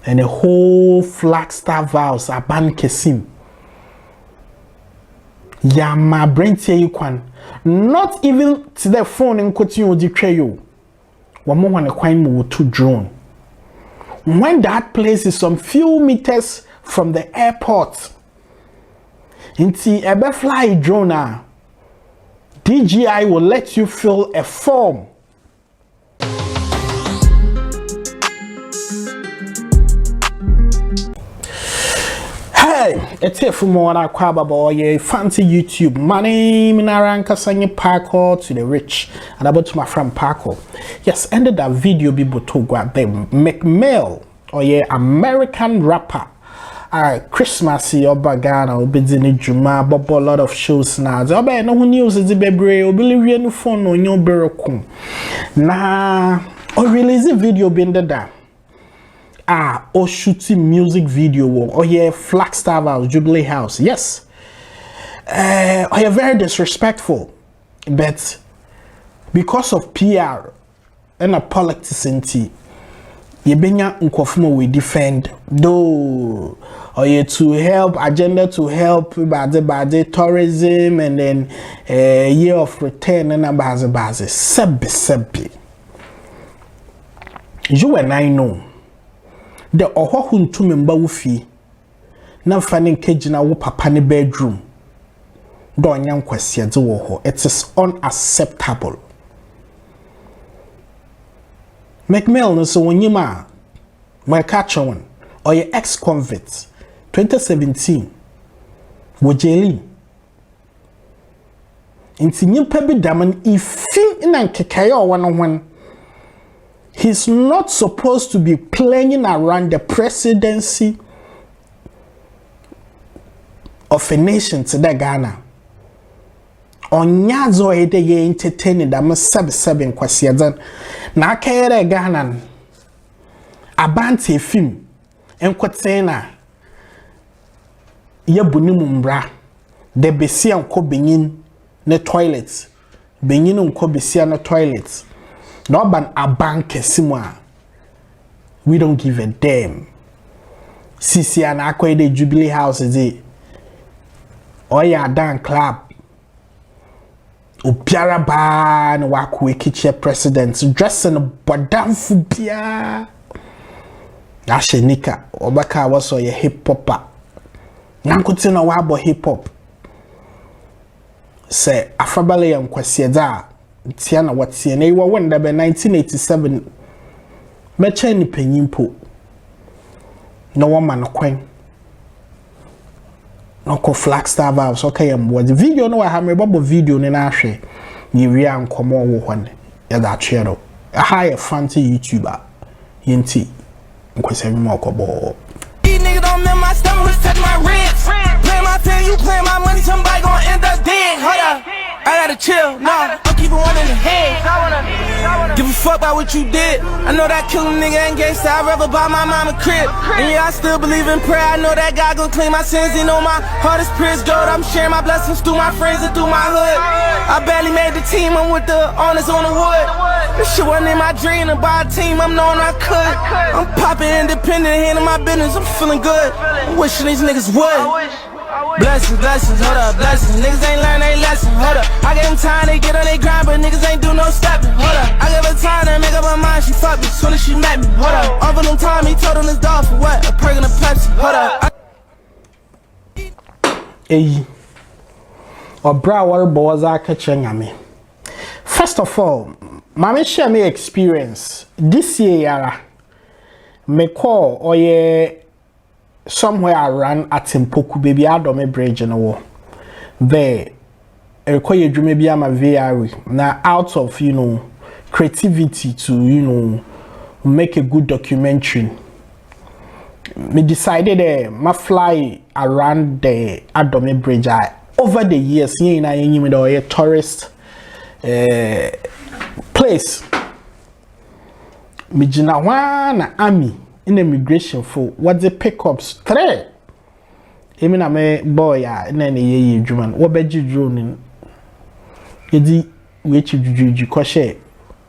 and a whole Flagstaff House aban kesim. Yama brentie you kwan. Not even to the phone and continue to declare you. One more one a coin move to drone. When that place is some few meters from the airport, inti ebe fly drone, DGI will let you fill a form. Hey, it's here for more than a fancy YouTube. My name is Naranka Sanyi Parkour to the rich, and about to my friend Parkour. Yes, ended that video be to grab them. Meek Mill, American rapper. Christmas or Bagana or Bidzini Juma, but a lot of shows now. The other no news is the baby, or believe you no phone on your bureau. Nah, or release a video been there. Or shooting music video or Flagstaff House, Jubilee House. Yes. Very disrespectful. But because of PR and a politics you benya nkofuma we defend though or to help agenda to help bad tourism and then year of return and baze sebi. You and I know the ohohun to member wufi na fani kejina wo papa ne bedroom do nyam kwase de wo ho. It is unacceptable. Meek Mill no so wonyima my catch one or your ex-convict 2017 wo jeli inti nyimpa bi daman ifi na nkekaye o one. He's not supposed to be playing around the presidency of a nation to the Ghana. Onyazo ede ye entertaining da sebi nkwasi dan na akere Ghana abante film enkwete na ye bunimu mbra de besia nko benyin ne toilet benyin nko besia na toilet. No ban a bank simwa. We don't give a damn. Sisi and Aqua the Jubilee House is it. Oya Dan Club. Upiara ban wakwe kiche presidents dressing a badam fubia. Ashe nika. Obaka was a hip hopper. Nankutina wabo hip hop. Say afabale yam kwasieda. Tiana watie na iwa wenda be 1987 meche ni penyimpo no woman kwen no ko Flagstaff House okay am the video no ha me bobo video ni na hwe ni wi ankomo wo hone ya da twero a high fancy YouTuber yenti nkwese mi makobo. These niggas don't remember my stomach was touch my ribs. Play my pen, you play my money, somebody gon' end up dead. Hold up, I gotta chill, no, I'm keeping one in the head. Give a fuck about what you did. I know that killer nigga ain't gangsta, I'd rather buy my mama crib. And yeah, I still believe in prayer, I know that God gon' clean my sins. He know my heart is prison gold, I'm sharing my blessings through my friends and through my hood. I barely made the team, I'm with the owners on the wood. This shit wasn't in my dream to buy a team, I'm knowing I could. I'm popping independent, handling my business, I'm feeling good. I'm wishing these niggas would. Blessings, hold up, blessings. Niggas ain't learn they lesson, hold up. I gave them time, they get on they grind, but niggas ain't do no stepping, hold up. I gave her time to make up her mind, she fucked me soon as she met me, hold up. Over them time, he told him his dog for what? A perk and a Pepsi, hold up. Hey, or bra war boys are catching me. First of all, my share me experience this year. Me call or somewhere around at Tempoku baby Adome Bridge in a war. There, a require dream be am a very now out of creativity to make a good documentary. Me decided ma fly around the Adome Bridge. Over the years, a tourist place. Me jina wana army in immigration for what the pickups 3. Emi na me boy ya na ye adwuma wo beji drone yedi we chijuju kwahye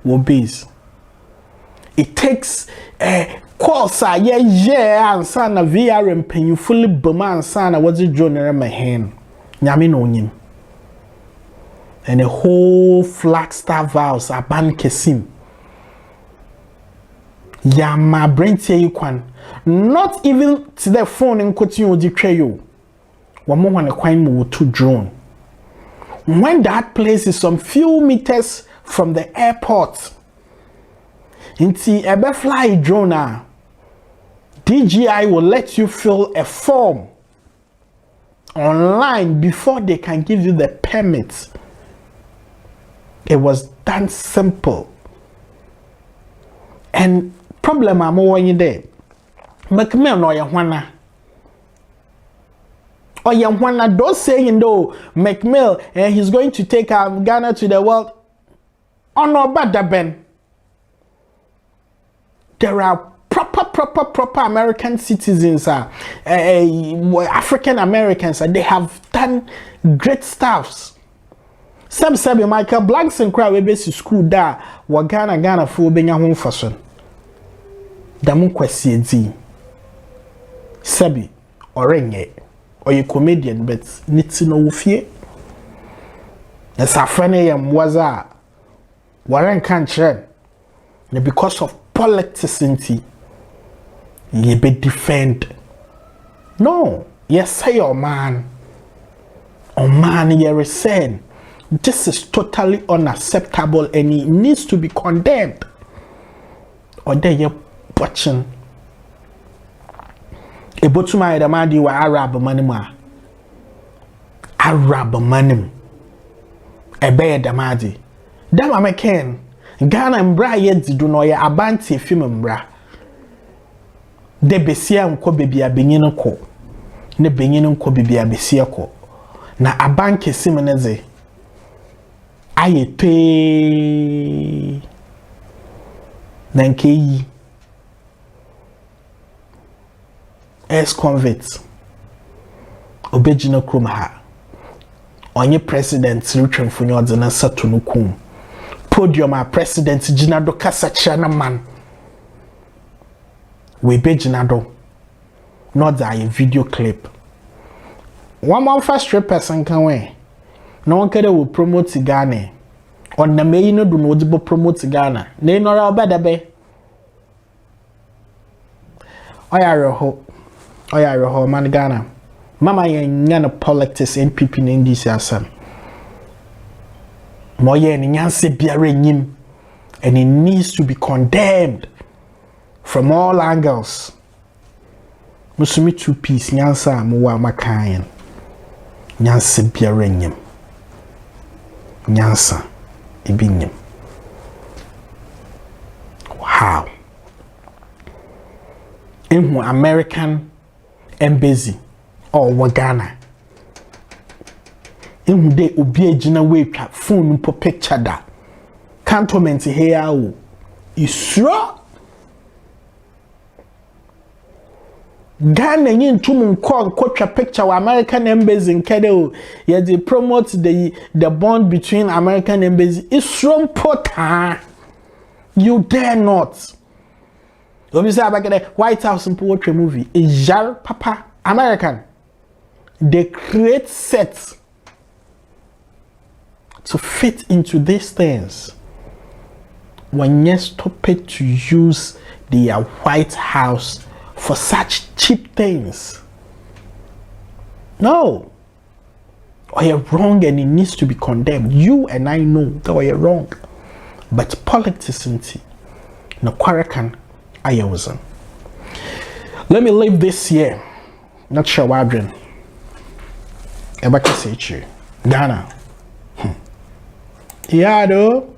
wo base. It takes course answer na VR mpanyufuli boma answer na what's it drone na hen nyame no nyim and a whole Flagstaff vows aban kesim yama brentie yikwan not even to the phone in continue di treyo wamo wane kwan mu to drone when that place is some few meters from the airport inti ebe fly drone DGI will let you fill a form online before they can give you the permit. It was that simple. And problem I'm over there. Meek Mill no yahwana. Or yahwana don't say though Meek Mill and he's going to take Ghana to the world. Oh no, but ben. There are proper American citizens, African Americans, they have done great stuffs. Some Michael Blankson cry we base school da wa Ghana for benya home fashion. Damu kwesi edi. Sabi orenye or you comedian but niti no ufie. As a friend yam waza waren kan chere because of politics you be defend. No, yes, say your man. Oh man, you're saying this is totally unacceptable and it needs to be condemned. Or there you're watching. A botuma edamadi wa Arab manima. Arab manim. Ebe edamadi. Dama meken. Ghana mbra yedi do no ya abanti film mbra. De besia nko bebia benyine ko ne benyine nko bebia besia ko na abanke simeneze ayete na nkeyi ex-convict obejina krom ha onye president Richard Odze na satunukum podium a president gina do kasa kira na man we bejina do not that a video clip one man first person can we no one can will promote Ghana on the main no do no promote Ghana ne no ra obeda be oya man Ghana mama yen na politics NPP na ndc asam mo yen nyanse biare nyim and it needs to be condemned from all angles. Musumi two piece nyansa muwa makayen nyanse biare nyim nyansa ibinyim. Wow. In American embassy or Ghana in de obi agina we twa phone po picture da cantonment here o isro Ghana yin tum nko kwatwa picture wa American embassy nkede o ye dey promote the bond between American embassy isro pota. You dare not. When you say about the White House in poetry movie, is Jar Papa American. They create sets to fit into these things. When you stop it to use the White House for such cheap things. No. Or you're wrong and it needs to be condemned. You and I know that you're wrong. But politics no Kwarakan I wasn't. Let me leave this here. Not sure what I'm doing. Ghana. Yeah, though.